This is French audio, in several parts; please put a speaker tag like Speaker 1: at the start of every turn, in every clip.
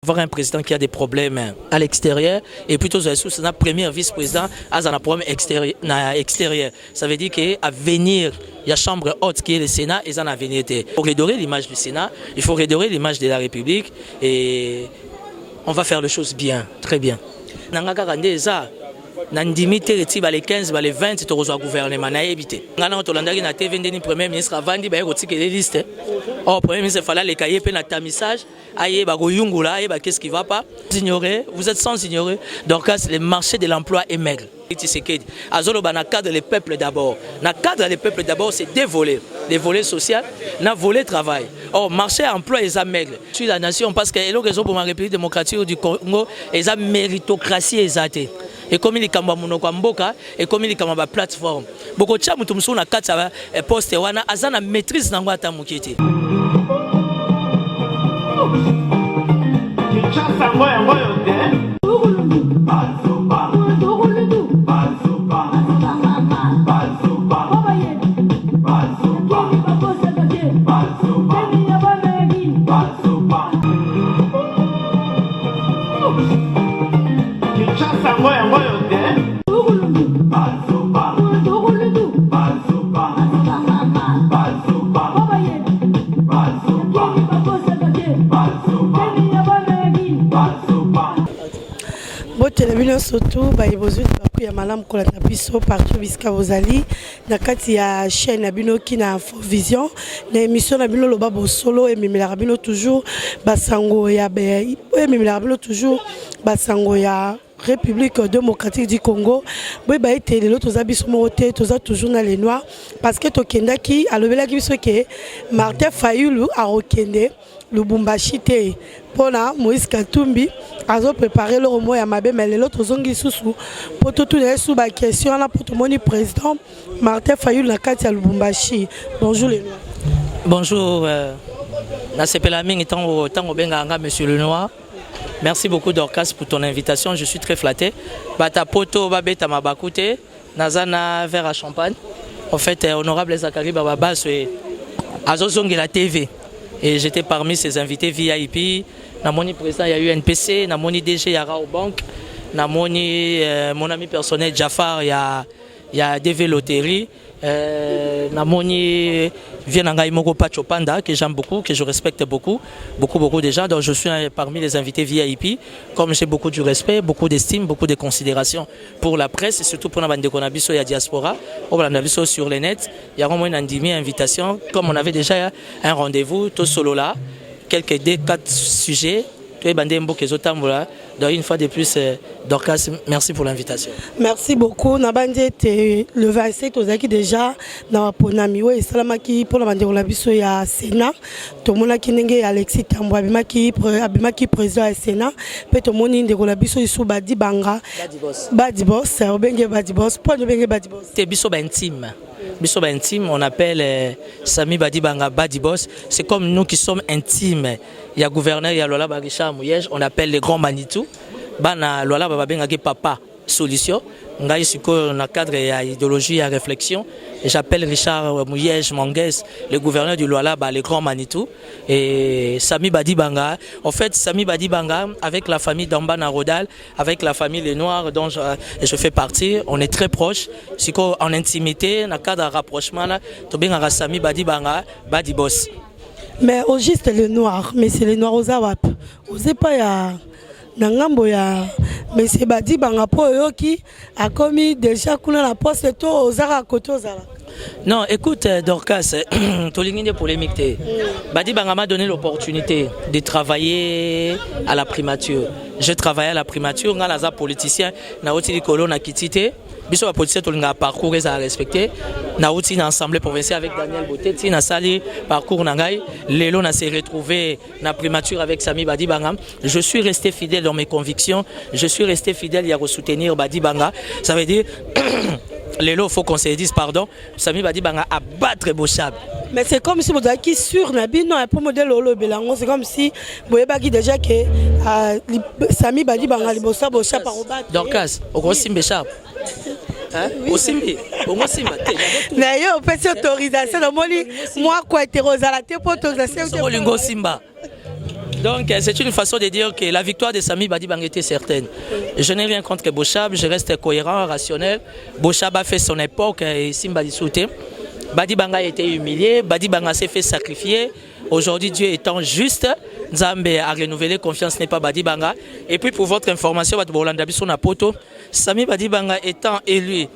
Speaker 1: Avoir un président qui a des problèmes à l'extérieur et plutôt c'est un premier vice-président a un problème extérieur. Ça veut dire qu'à venir, il y a chambre haute qui est le Sénat et ça n'a venir. Il faut redorer l'image du Sénat, il faut redorer l'image de la République et on va faire les choses bien, très bien. Nandimi tereti ba les 15 ba les 20 to rezo gouvernement na éviter ngana to landaki na TV ndeni premier ministre avandi ba ko tikele liste oh premier ministre fallait les cahiers pe na ta message aye ba ko yungula aye ba qu'est-ce qui va pas ignorer vous êtes sans ignorer donc le marché de l'emploi est maigre Tshisekedi azolo ba na cadre le peuple d'abord na cadre le peuple d'abord c'est deux volets les volets social na volet travail oh marché emploi est maigre sur la nation parce que le réseau pour la République démocratique du Congo est la méritocratie exatée et comme il kamba munoko mboka et comme il kamba plateforme boko tcha mutu musu na kata poste wana azana maîtrise nango ata mukiti
Speaker 2: Télévision surtout baïbozu baku ya malam kola tabiso partout biska vozali na kati ya chaîne abino ki na Info Vision na émission na bino loba bo solo et mimela bino toujours basango ya be et mimela bino toujours basango ya République démocratique du Congo. Oui, bah, été les autres habits moté, tous toujours dans les noirs parce que Tokenda qui a levé la question que Martin Fayulu a rekende Lubumbashi te pona Moïse Katumbi a préparé le romo ya mabe mais les autres zongi sous pour tout les sous ba question là pour tout mon président Martin Fayulu na kati ya Lubumbashi. Bonjour les noirs.
Speaker 1: Bonjour na sepela mingi tango benga monsieur le noir. Merci beaucoup Dorcas pour ton invitation, je suis très flatté. Bata poto babeta mabakute, nazana verre à champagne. En fait, honorable Zakari Bababa c'est Azozongi la TV et j'étais parmi ces invités VIP. Namoni président il y a eu NPC, namoni DG Yara au banque, namoni mon ami personnel Jafar il y a DV Loterie. Namoni Vienanga Imoko Pachopanda que j'aime beaucoup, que je respecte beaucoup déjà. Donc je suis parmi les invités VIP. Comme j'ai beaucoup de respect, beaucoup d'estime, beaucoup de considération pour la presse et surtout pour la bande de Konabiso et la diaspora. On va l'analyser sur les nets. Il y a vraiment une invitation. Comme on avait déjà un rendez-vous, tout solo là, quelques 4 sujets. Donc une fois de plus, Dorcas, merci pour l'invitation.
Speaker 2: Merci beaucoup. Le 27 aux acquis déjà dans Ponamiwe et Salamaki pour la bande de la biso ya Sénat. Tout le monde qui n'est Alexis Tambo Abimaki président du Sénat. Peut tout le monde de la biso ici Badi Banga. Badi Boss, Obenge Badi Boss. Point de Benge Badi Boss.
Speaker 1: C'est biso intime. Biso intime, on appelle Sami Badi Banga Badi Boss. C'est comme nous qui sommes intimes. Il y a gouverneur, il y a Lola Barisha Mouyej, on appelle les grands Manitou. Bana Lola Bababengaki Papa Solution. Ngai siko na cadre ya idéologie et réflexion. J'appelle Richard Mouyej Manguès, le gouverneur du Lola, les grands Manitou. Et Sami Badi Banga. En fait, Sami Badi Banga, avec la famille d'Ambana Rodal, avec la famille Les Noirs dont je fais partie, on est très proches. Siko en intimité, na cadre de rapprochement, Tobengara Sami Badi Banga, Badi Boss.
Speaker 2: Mais au juste les noirs, mais c'est les noirs aux awap. Osez pas ya nangambo ya mais c'est Badi Banga po yoki a commis déjà kuna la poste to ozara koto ozara.
Speaker 1: Non, écoute Dorcas, tu lignes de polémique. Badi Banga m'a donné l'opportunité de travailler à la primature. Je travaillais à la primature, on a politicien, na oti likolo na kitité. Biso ba politicien to linga parcours à respecter. Na oti na assemblée provinciale avec Daniel Botetti, na sali parcours na ngai. Lelo na s'est retrouvé na primature avec Sami Badi Banga. Je suis resté fidèle dans mes convictions, je suis resté fidèle à soutenir Badi Banga. Ça veut dire Lelo, il faut qu'on se dise pardon. Sami Badi Banga a battre Bochab.
Speaker 2: Mais c'est comme si vous avez qui sur Nabi, non, pour modèle Lolo Belango, c'est comme si vous avez déjà que Sami Badi Banga, Bochab par Obat.
Speaker 1: Donc, au gros Simbechab. Au Simbi, au moins Simba.
Speaker 2: D'ailleurs, on fait autorisation. Moi, quoi, t'es Rosa, la t'es pour autorisation.
Speaker 1: Au Lingo Simba. Donc c'est une façon de dire que la victoire de Sami Badibanga était certaine. Je n'ai rien contre Bochab, je reste cohérent, rationnel. Bochab a fait son époque et Simba Dissouté. Badibanga a été humilié, Badibanga s'est fait sacrifier. Aujourd'hui, Dieu étant juste, Nzambe a renouvelé confiance, n'est pas Badibanga. Et puis pour votre information, Sami Badibanga étant élu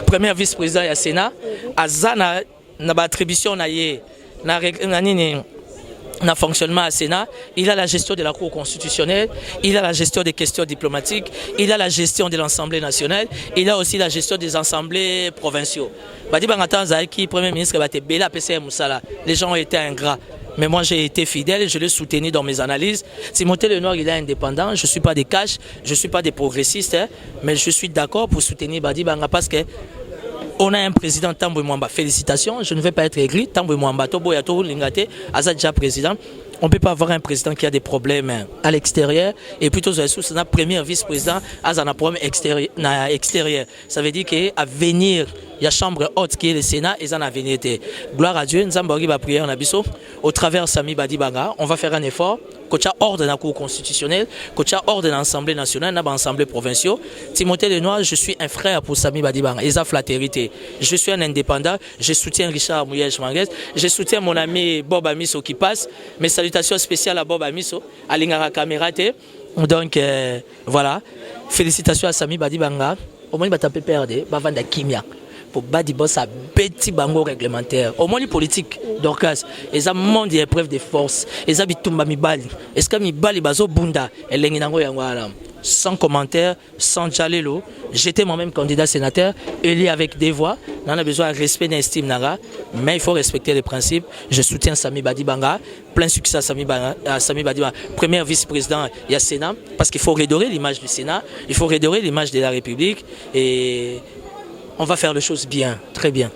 Speaker 1: premier vice-président du Sénat, Azana n'a pas attribution na fonctionnement à Sénat, il a la gestion de la Cour constitutionnelle, il a la gestion des questions diplomatiques, il a la gestion de l'Assemblée nationale, il a aussi la gestion des assemblées provinciaux. Badibanga Tanzaki, Premier ministre, les gens ont été ingrats. Mais moi j'ai été fidèle et je l'ai soutenu dans mes analyses. Timothée Lenoir il est indépendant, je ne suis pas des cash, je ne suis pas des progressistes, mais je suis d'accord pour soutenir Badibanga parce que on a un président Tambwe Mwamba. Félicitations, je ne vais pas être aigri. Tambwe Mwamba, Tobo Yato Lingate, Azad déjà président. On ne peut pas avoir un président qui a des problèmes à l'extérieur et plutôt c'est notre premier vice-président à un problème extérieur. Ça veut dire qu'à venir, il y a chambre haute qui est le Sénat et ça n'a venu été. Gloire à Dieu, nous avons prié en abisso au travers Sami Badibanga. On va faire un effort. Quand il y a ordre dans la Cour constitutionnelle, quand il y a ordre dans l'Assemblée nationale, dans l'Assemblée provinciale. Timothée Lenoir, je suis un frère pour Sami Badibanga. Et ça, flatérité. Je suis un indépendant. Je soutiens Richard Mouyej Manguez. Je soutiens mon ami Bob Amiso qui passe. Mes salutations spéciales à Bob Amiso, à Lingara Kamerate. Donc, voilà. Félicitations à Sami Badibanga. Au moins, il va taper perdre. Il va vendre Kimia. Pour Badibo, ça petit bango réglementaire. Au moins, les politiques, Dorcas, ils ont monde d'épreuve de force. Ils ont bitumba mibali. Est-ce que mibali bazo bunda? Sans commentaire, sans jalelo. J'étais moi-même candidat sénateur, élu avec des voix. On a besoin de respect et d'estime, mais il faut respecter les principes. Je soutiens Sami Badibanga. Plein succès à Sami Badibanga, premier vice-président du Sénat, parce qu'il faut redorer l'image du Sénat, il faut redorer l'image de la République et on va faire les choses bien, très bien.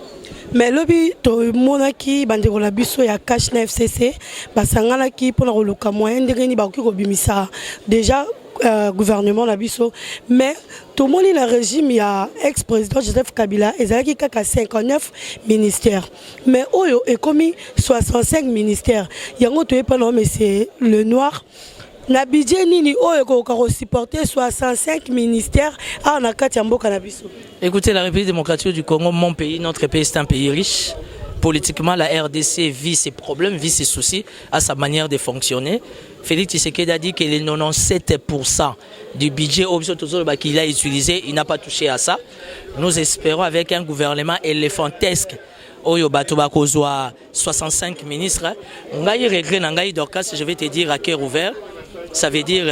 Speaker 2: Mais lobi to monaki bandeko la biso ya cash na FCC basangana ki pona koluka moyen ndengeni bakoki kobimisa déjà gouvernement la biso mais tout le monde le régime il y a ex-président Joseph Kabila ezalaki kaka 59 ministères mais oyo est commis 65 ministères yango to epana mais c'est le noir. Na budget nini oyo ko supporter 65 ministères à na kati ya mboka na biso.
Speaker 1: Écoutez, la République démocratique du Congo, mon pays, notre pays, c'est un pays riche. Politiquement, la RDC vit ses problèmes, vit ses soucis à sa manière de fonctionner. Félix Tshisekedi a dit que les 97% du budget qu'il a utilisé, il n'a pas touché à ça. Nous espérons avec un gouvernement éléphantesque. Oyo bato bakozwa 65 ministres. Ngai regret nangai Dorcas, je vais te dire à cœur ouvert. Ça veut dire,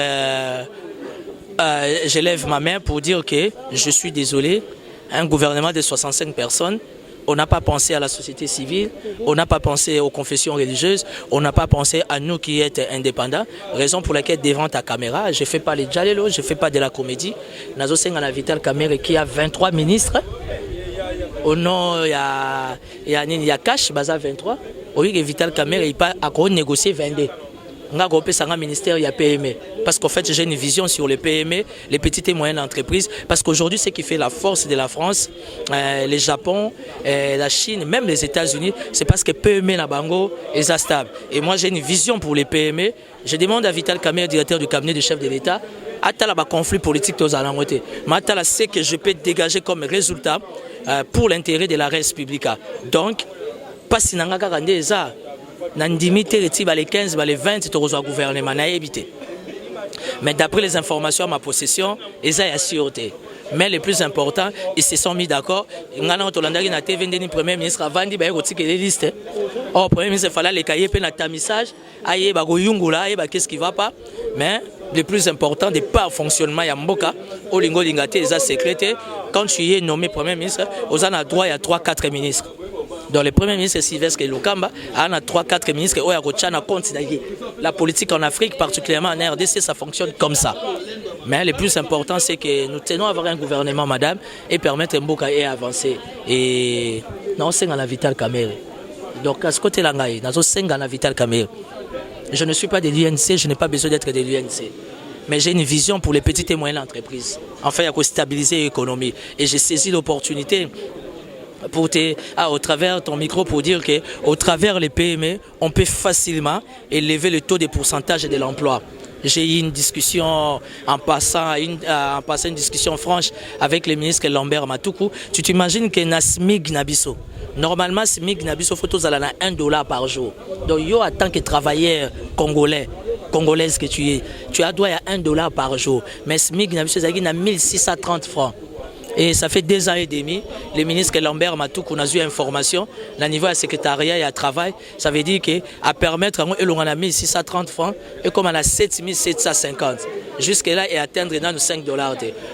Speaker 1: je lève ma main pour dire que je suis désolé, un gouvernement de 65 personnes, on n'a pas pensé à la société civile, on n'a pas pensé aux confessions religieuses, on n'a pas pensé à nous qui sommes indépendants, raison pour laquelle devant ta caméra, je ne fais pas les jalelo, je ne fais pas de la comédie. Nazo Senga Vital Kamerhe qui a 23 ministres, au nom il y a Cash, Baza 23, oui, Vital Kamerhe il pas à négocier 22. Un ministère il y a PME parce qu'en fait j'ai une vision sur les PME, les petites et moyennes entreprises parce qu'aujourd'hui ce qui fait la force de la France, le Japon, la Chine, même les États-Unis, c'est parce que PME na bango est stable. Et moi j'ai une vision pour les PME. Je demande à Vital Kamerhe, directeur du cabinet du chef de l'État, à la conflit politique aux alangoté, mais à ce que je peux dégager comme résultat pour l'intérêt de la res publica. Donc pas si nanga rende ça. Nandimité les 15, les 20, tu reçois gouvernement n'a évité. Mais d'après les informations à ma possession, ils ont assuré. Mais le plus important, ils se sont mis d'accord. Nous avons le premier ministre avant de les listes. Le premier ministre il fallait les cahiers pour un message. Qu'est-ce qui ne va pas? Mais le plus important, de par fonctionnement, il y a Mboka, Olingo Lingate, ils ont sécrété. Quand tu es nommé premier ministre, vous avez droit à 3-4 ministres. Dans le premier ministre Sylvestre Lukamba, il y a 3-4 ministres qui la politique en Afrique, particulièrement en RDC, ça fonctionne comme ça. Mais le plus important, c'est que nous tenons à avoir un gouvernement, madame, et permettre Mboka et avancer. Et non, c'est la Vital Kamerhe. Donc, à ce côté-là, Vital Kamerhe. Je ne suis pas de l'UNC, je n'ai pas besoin d'être de l'UNC. Mais j'ai une vision pour les petites et moyennes entreprises. Enfin, il y a stabiliser l'économie. Et j'ai saisi l'opportunité au travers ton micro pour dire qu'au travers les PME, on peut facilement élever le taux de pourcentage de l'emploi. J'ai eu une discussion en passant une discussion franche avec le ministre Lambert Matoukou. Tu t'imagines que na SMIC Nabiso. Normalement, SMIC Nabiso faut tous aller à $1 par jour. Donc, yo, en tant que travailleur congolaise que tu es, tu as droit à $1 par jour. Mais SMIC Nabiso, c'est à 1630 francs. Et ça fait 2 ans et demi, le ministre Lambert Matoukou a eu information, au niveau du secrétariat et à travail, ça veut dire qu'à permettre à 1630 francs et comme on a 7750, jusque-là et atteindre dans $5.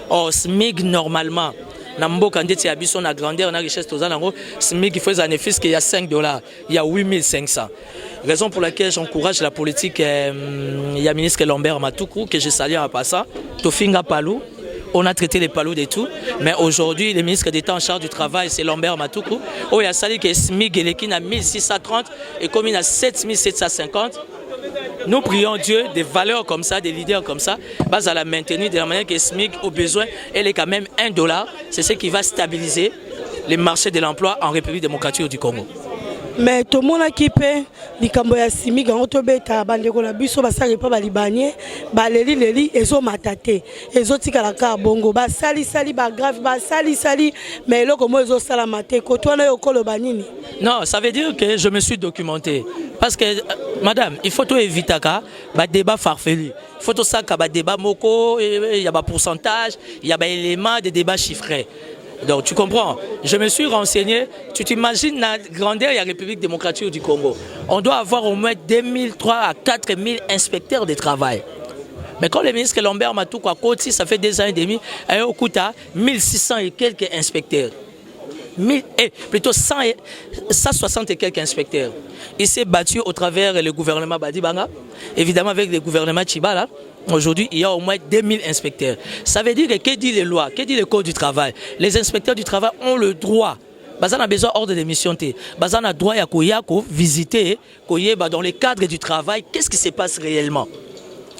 Speaker 1: Or, SMIC normalement, quand on a la grandeur, on a richesse, SMIC il faut un bénéfice qu'il y a $5, il y a 8500. Raison pour laquelle j'encourage la politique, il y a le ministre Lambert Matoukou, que je salue en passant, Tofinga Palou. On a traité les palouds et tout, mais aujourd'hui, le ministre d'État en charge du travail, c'est Lambert Matoukou. Il a sali que SMIC est à 1630 et comme il a 7750. Nous prions Dieu des valeurs comme ça, des leaders comme ça, à la maintenir de la manière que SMIC au besoin, elle est quand même $1. C'est ce qui va stabiliser les marchés de l'emploi en République démocratique du Congo.
Speaker 2: Mais tout le monde qui peut likambo ya SMIC quand on beta bandeko na biso basali pa balibanye baleli ezo matate ezo tikala ka bongo basali ba grave basali mais eloko mo ezo sala mate ko to na yokolo banini.
Speaker 1: Non, ça veut dire que je me suis documenté parce que madame, il faut tout éviter ba débat farfelu. Il faut tout ça ka ba débat moko, il y a ba pourcentage, il y a ba éléments de débat chiffrés. Donc tu comprends, je me suis renseigné, tu t'imagines la grandeur de la République démocratique du Congo. On doit avoir au moins 2003 à 4000 inspecteurs de travail. Mais quand le ministre Lambert Matoukou a côté, ça fait 2 ans et demi, il y a 1600 et quelques inspecteurs. Plutôt 160 et quelques inspecteurs. Il s'est battu au travers le gouvernement Badibanga, évidemment avec le gouvernement Chibala. Aujourd'hui, il y a au moins 2000 inspecteurs. Ça veut dire que dit les lois, que dit le code du travail? Les inspecteurs du travail ont le droit. Bazan a besoin d'ordre de mission. Bazan a droit à visiter, dans le cadre du travail, qu'est-ce qui se passe réellement?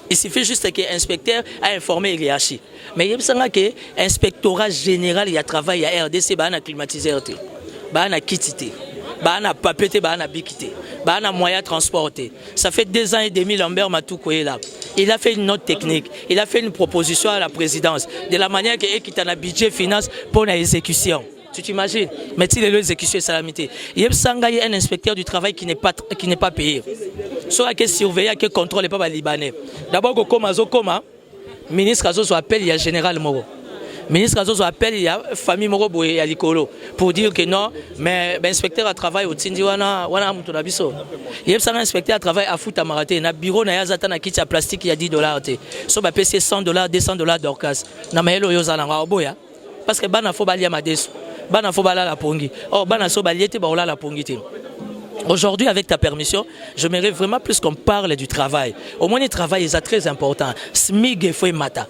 Speaker 1: Il suffit juste qu'un inspecteur a informé l'IRHI. Mais il y a que l'inspectorat général, il y a travail, il y a RDC, il y a climatiseur, il y a kitité, il y a papier, il y a bikité, il y a moyen de transporter. Ça fait 2 ans et demi, Lambert Matoukou est là. Il a fait une note technique, il a fait une proposition à la présidence, de la manière qu'il y a un budget finance pour l'exécution. Tu t'imagines? Mais il y a l'exécution et salamité. Il y a un inspecteur du travail qui n'est pas payé. Soit qui surveille, qui contrôle pas les Libanais. D'abord, le ministre Azozo appelle, il y a général Moro. Le ministre Azozo appelle, il y a famille Moro et Alikolo pour dire que non, mais l'inspecteur à travail au Tindi wana mutunabiso. Il y a un inspecteur à travail à Fouta Maraté. Na bureau na yazata na kit plastique il y a $10. So ba PC $100, $200 d'orcas. Na maelo yozana ngaboya. Parce que bana fo balia madesu. Bana fo bala la pongi. Oh bana so baliete ba ola la pongi te. Aujourd'hui, avec ta permission, je m'aimerais vraiment plus qu'on parle du travail. Au moins, le travail est très important. SMIC et Foué Mata.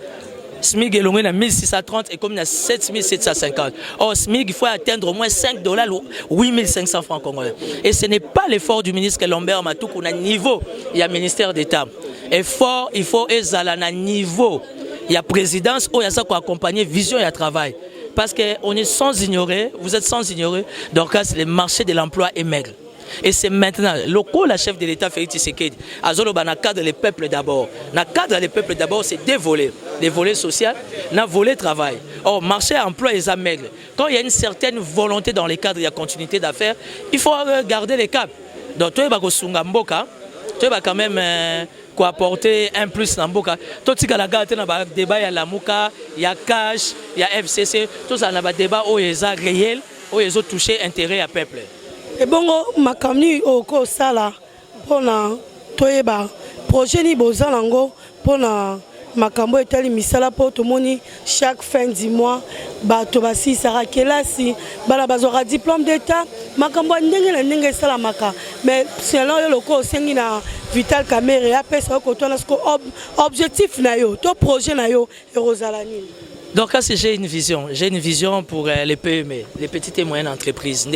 Speaker 1: SMIC est à 1630 et comme il y a 7750. Or, SMIC, il faut atteindre au moins $5 ou 8500 francs congolais. Et ce n'est pas l'effort du ministre Lambert Matoukou à niveau. Il y a ministère d'État. Effort, il faut à niveau. Il y a présidence où il y a ça pour accompagner vision et travail. Parce qu'on est sans ignorer, vous êtes sans ignorer, donc le marché de l'emploi est maigre. Et c'est maintenant, la chef de l'État Félix Tshisekedi, Azolo na cadre le peuple d'abord. Na cadre le peuple d'abord, c'est 2 volets. Les volets sociaux, na volet travail. Or, marché emploi est maigre. Quand il y a une certaine volonté dans les cadres, il y a continuité d'affaires, il faut garder les caps. Donc, toi, tu vas quand même apporter un plus dans Mboka. Tout ce qui est dans débat, il y a la Mouka, il y a Cash, il y a FCC, tout ça, il y a un débat où il y a réel, où ils ont touché intérêt à peuple.
Speaker 2: Et bon, ma camni au Kosala, pour la Toyeba, projet ni Bozalango, pour la Makambo et Tali Misala pour tout le monde, chaque fin du mois, Batobasi, Sarah Kelasi, Balabazora diplôme d'État, Makambo Ndenge Salamaka. Mais selon le loco, c'est un Vital Kamere, après ça, objectif nayo, ton projet nayo, et Rosalani.
Speaker 1: Donc là, j'ai une vision pour les PME, les petites et moyennes entreprises.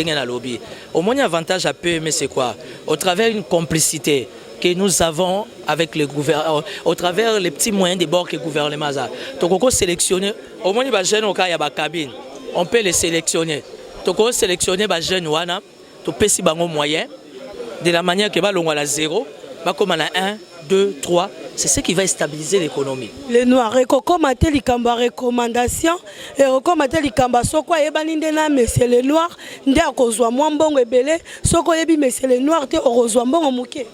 Speaker 1: Au moins, l'avantage à PME, c'est quoi? Au travers d'une complicité que nous avons avec le gouvernement, au travers les petits moyens de bord que le gouvernement a. Donc, on peut sélectionner, au moins, il y a des cabines, on peut les sélectionner. toko sélectionner ba jeune wana to pesi bango moyen de la manière que ba longwa la 0 ba comme na 1 2 3 c'est ce qui va stabiliser l'économie.
Speaker 2: Les noirs recommandé likamba recommandation et recommandé likamba soko yebani ndena monsieur les noirs nde akozwa mwa mbongo ebele soko yebi monsieur les noirs te orozwa mbongo muke.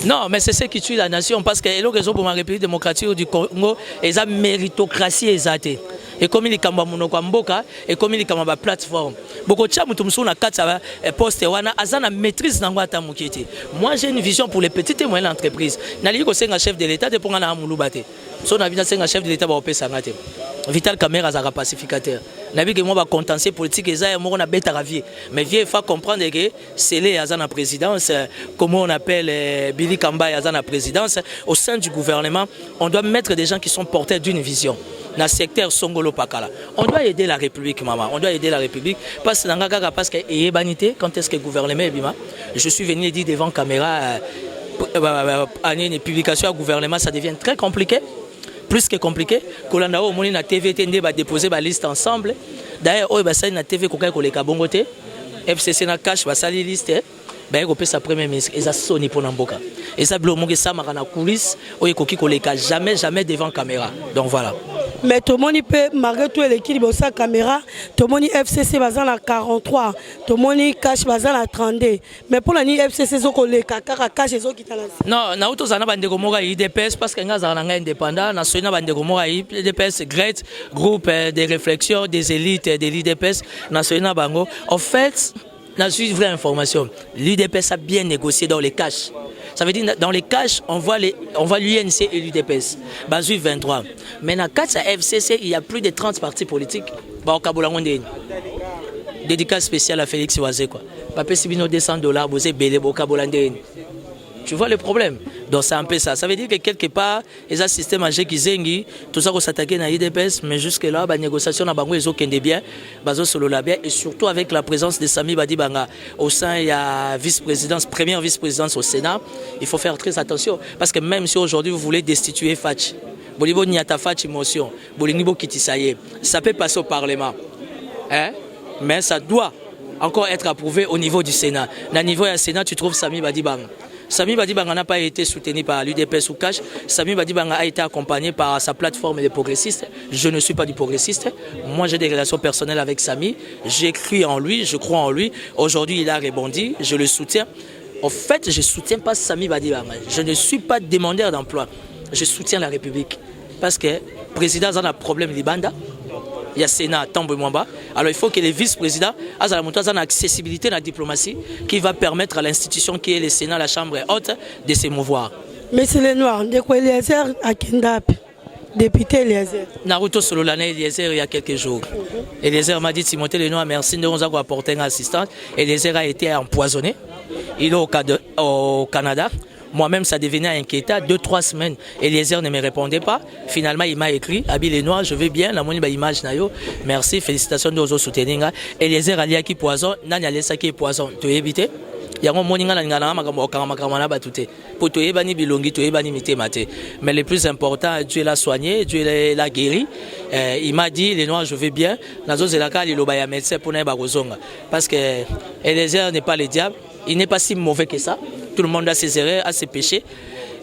Speaker 1: Non, mais c'est ce qui tue la nation parce que les raisons pour la République démocratique du Congo, ils ont méritocratie exatée. Et comme il y a monoko mboka et comme il y a plateforme. Beaucoup de gens qui na kata poste wana azana maîtrise nango ata mukete. Moi j'ai une vision pour les petites et moyennes entreprises. Nali ko senga chef de l'état de ponga na mulubate. So na vina senga chef de l'état ba opesa ngate. Vital Caméra azara pacificateur. Nabi que moi va contentieux politique ezaya moko na beta ravier. Mais vieux faut comprendre que c'est les azana présidence comment on appelle Billy Kamba azana présidence au sein du gouvernement, on doit mettre des gens qui sont porteurs d'une vision. Dans le secteur Songolo Pakala. On doit aider la République, maman. On doit aider la République. Parce que quand est-ce que le gouvernement est bima? Je suis venu dire devant caméra, une publication au gouvernement, ça devient très compliqué. Plus que compliqué. Quand on a au moins la TV, on va déposer la liste ensemble. D'ailleurs, on va la TV, on va bongote. FCC na cash, va salir liste. Ben on peut sa première ministre et ça sonne pour Namboka et ça bloque mon ça marana coulisses ou ekoki koleka jamais devant caméra. Donc voilà.
Speaker 2: Mais tout le monde peut malgré tout l'équilibre sa caméra, tout le monde FCC bazan à 43, tout le monde cash bazan à 32. Mais pour la ni FCC zoko le kaka cash zo kitala.
Speaker 1: Non, na auto zana bande komoka IDPS parce que ngaza nga indépendant, na soina bande komoka IDPS great groupe de réflexion des élites de l'IDPS, na soina bango. En fait, dans une vraie information, l'UDPS a bien négocié dans les cash. Ça veut dire dans les cash, on voit l'UNC et l'UDPS. Bazu 23. Mais dans 4 FCC, il y a plus de 30 partis politiques. Dédicace spéciale à Félix Oazé. Papé Sibino $200, Bosé Bélé, Bokabolandé. Tu vois le problème? Donc c'est un peu ça. Ça veut dire que quelque part, les systèmes âgés qui zengi, tout ça qu'on s'attaquait dans l'IDPS, mais jusque-là, la négociation n'a pas été bien, et surtout avec la présence de Sami Badibanga au sein, il y a vice-présidence, première vice-présidence au Sénat, il faut faire très attention. Parce que même si aujourd'hui vous voulez destituer Fachi, Bolibo Niata Fachi motion, Bolingibo Kitisaye, ça peut passer au Parlement. Hein? Mais ça doit encore être approuvé au niveau du Sénat. Au niveau du Sénat, tu trouves Sami Badibanga. Sami Badibanga n'a pas été soutenu par l'UDPS ou Cash. Sami Badibanga a été accompagné par sa plateforme des progressistes. Je ne suis pas du progressiste. Moi, j'ai des relations personnelles avec Sami. J'ai cru en lui, je crois en lui. Aujourd'hui, il a rebondi. Je le soutiens. En fait, je ne soutiens pas Sami Badibanga. Je ne suis pas demandeur d'emploi. Je soutiens la République. Parce que le président a un problème Libanda. Il y a Sénat, Tambo Mwamba. Alors il faut que les vice-présidents aient une accessibilité dans la diplomatie qui va permettre à l'institution qui est le Sénat, la Chambre haute, de s'émouvoir.
Speaker 2: Mais c'est les Noirs, de quoi Eliezer à Kendap, député Eliezer.
Speaker 1: Naruto Sololane Eliezer il y a quelques jours. Eliezer m'a dit Timothée Lenoir, merci de nous avoir apporté une assistance. Eliezer a été empoisonné. Il est au Canada. Moi-même, ça devenait inquiétant. 2-3 semaines, Eliezer ne me répondait pas. Finalement, il m'a écrit Abi les Noirs, je vais bien. La monnaie image nayo. Merci, félicitations de vous soutenir. Eliezer a qui poison, Nani Alessa qui est poison. Tu es évité. Il y a un moment mais le plus important, Dieu l'a soigné, Dieu l'a guéri. Il m'a dit les Noirs, je vais bien. Parce que Eliezer n'est pas le diable. Il n'est pas si mauvais que ça. Tout le monde a ses erreurs, a ses péchés.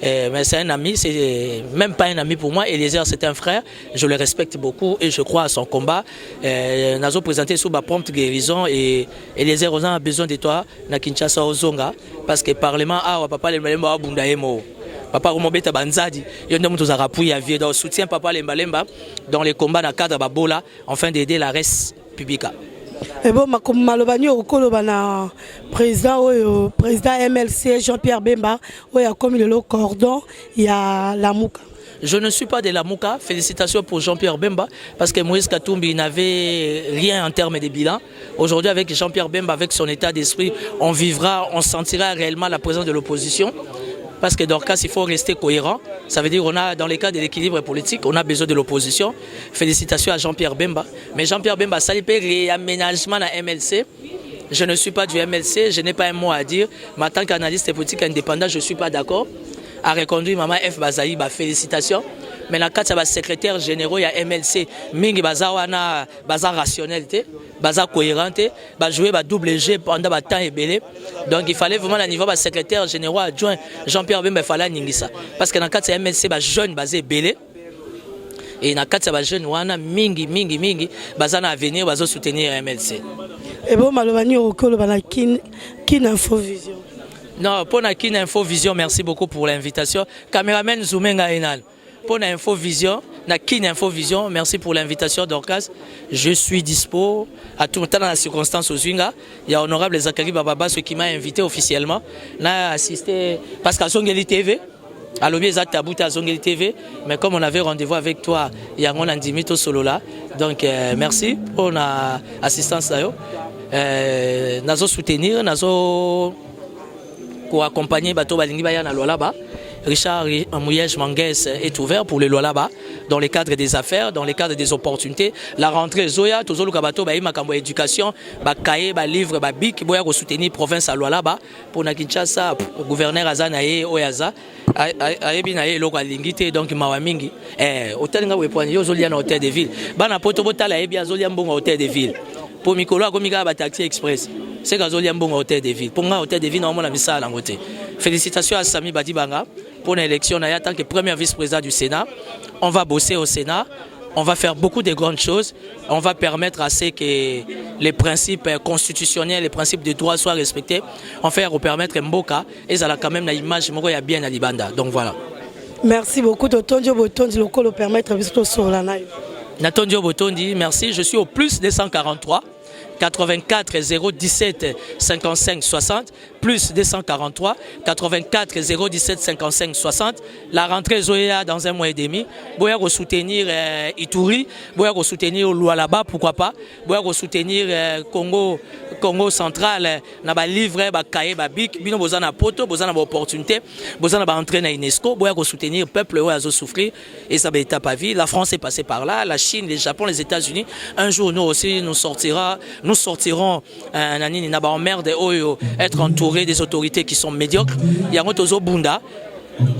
Speaker 1: Mais c'est un ami, c'est même pas un ami pour moi. Eliezer, c'est un frère. Je le respecte beaucoup et je crois à son combat. Nous avons présenté sous ma prompte guérison et Eliezer, on a besoin de toi, na Kinshasa Ozonga, parce que Parlement, papa, le Malemba, Bundaemo. Papa Romobeta Banzadi, il y a un appui à vie. Donc, soutien Papa Lemba dans les combats dans le cadre de Babola, afin d'aider la res publica.
Speaker 2: Et bon, malobani au kolobana président MLC Jean-Pierre Bemba, où il y a comme le cordon, il y a la Mouka.
Speaker 1: Je ne suis pas de la Mouka. Félicitations pour Jean-Pierre Bemba parce que Moïse Katumbi n'avait rien en termes de bilan. Aujourd'hui, avec Jean-Pierre Bemba, avec son état d'esprit, on vivra, on sentira réellement la présence de l'opposition. Parce que dans le cas, il faut rester cohérent. Ça veut dire qu'on a, dans les cas de l'équilibre politique, on a besoin de l'opposition. Félicitations à Jean-Pierre Bemba. Mais Jean-Pierre Bemba, ça lui fait réaménagement à MLC. Je ne suis pas du MLC, je n'ai pas un mot à dire. Mais en tant qu'analyste politique indépendant, je ne suis pas d'accord. A reconduit Maman F. Bazaï, félicitations. mais na kati ba secrétaire généraux ya MLC mingi baza wana baza rationnalité baza cohérente ba jouer ba double G pendant ba temps ebelé. Donc il fallait vraiment à niveau ba secrétaire généraux adjoint Jean-Pierre Bemba fallait ningisa parce que na kati ya MLC ba jeune basé ebelé et na kati ya ba jeune wana mingi baza na avenir bazo soutenir MLC.
Speaker 2: Et bon malobani okolo bana kin info vision.
Speaker 1: Non, pour na kin info vision, merci beaucoup pour l'invitation. Caméraman Zoumenga Enal. Pour na info vision, na kin info vision, merci pour l'invitation Dorcas. Je suis dispo à tout temps dans la circonstance aux Zwinga. Il y a honorable Zakari Bababa qui m'a invité officiellement. N'a assisté parce qu'à Zongeli TV. À l'objet à Zongeli TV, mais comme on avait rendez-vous avec toi, il y a un andimito solo là. Donc merci pour l'assistance là. Nazo soutenir, nazo pour accompagner Bato Balingi Baya na Lualaba. Richard Mouyej Manguès est ouvert pour les Lualaba dans le cadre des affaires, dans le cadre des opportunités. La rentrée Zoya, toujours le Kabato Bayi Makambo éducation, Bakaye, Livre, Bik, Boya pour soutenir province à Lualaba pour na Kinshasa, gouverneur Azanaye Oyaza. Ayebi na ye loko alingite donc mawamingi hôtel nga weponi yo zolia na hôtel de ville bana poto botala yebi azolia mbongo hôtel de ville pour mikolo akomika ba taxi express c'est kazolia mbongo hôtel de ville pour nga hôtel de ville normalement misala na ngote. Félicitations à Sami Badibanga pour l'élection en tant que premier vice-président du Sénat. On va bosser au Sénat. On va faire beaucoup de grandes choses. On va permettre à ce que les principes constitutionnels, les principes de droit soient respectés. On va permettre Mboka et ça a quand même l'image bien à Libanda. Donc voilà.
Speaker 2: Merci beaucoup. Totondio Botondi, le permettre de sur la live.
Speaker 1: Natondio Botondi, merci. Je suis au plus 243 84 017 55 60 plus 243 84 017 55 60. La rentrée Zoya dans un mois et demi. Boya soutenir Ituri, Boya soutenir Lualaba, pourquoi pas. Boya soutenir Congo central, na ba livre ba cahier ba bic, bino bozana poto, bozana ba opportunité, bozana ba entrer na UNESCO, Boya soutenir peuple oya zo souffrir et ça ba étape à vie. La France est passée par là, la Chine, le Japon, les États-Unis. Un jour nous aussi nous sortirons un année na ba emmerde oyo être entouré des autorités qui sont médiocres. Il y a Tozo Bunda,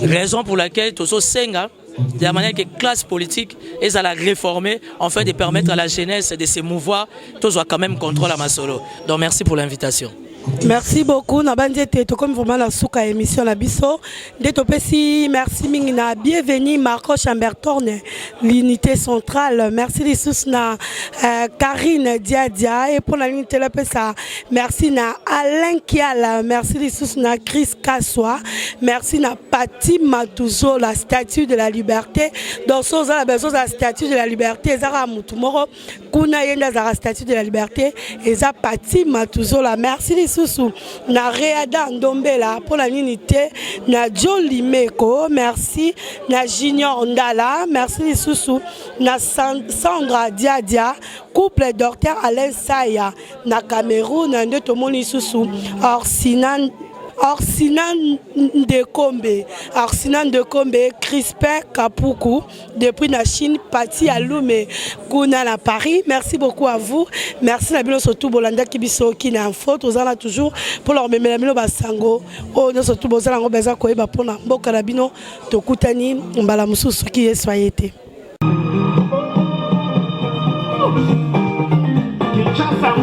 Speaker 1: raison pour laquelle Tozo Senga, de la manière que classe politique est à la réformer, afin de permettre à la jeunesse de se mouvoir, Tozo a quand même contrôle à Masolo. Donc merci pour l'invitation.
Speaker 2: Merci beaucoup. Nabandete to comme vraiment la souka émission la biso. Detopesi merci mingina bienvenue Marco Chamberton l'unité centrale. Merci les sous na Karine Diadia et pour la unité la pesa. Merci na Alain Kiala, merci les sous na Chris Kaswa, merci na Pati Matouzo la statue de la liberté. Dans ce la besoin la statue de la liberté Zara Mutumoro kuna yenda Zara statue de la liberté et za Pati Matouzo la merci les Sousou, na Reada Ndombela pour la unité, na Jolie Meko, merci, na Junior Ndala, merci les Sousou, na Sandra Diadia, couple docteur Alain Saya, na Cameroun, na Ndetomoni Sousou, Orsinan de Kombe, Crispin Kapuku, depuis la Chine, Pati Aloume, Kuna à Paris. Merci beaucoup à vous. Merci Nabilo surtout Bolanda Kibiso qui n'a en faute. Aux là toujours pour leur mémé Nabilo Basango. Oh, nous surtout Bozala Ngobeza Koeba pour la Bokarabino, Tokutani, Mbalamusu qui est soyété.
Speaker 3: Kinshasa,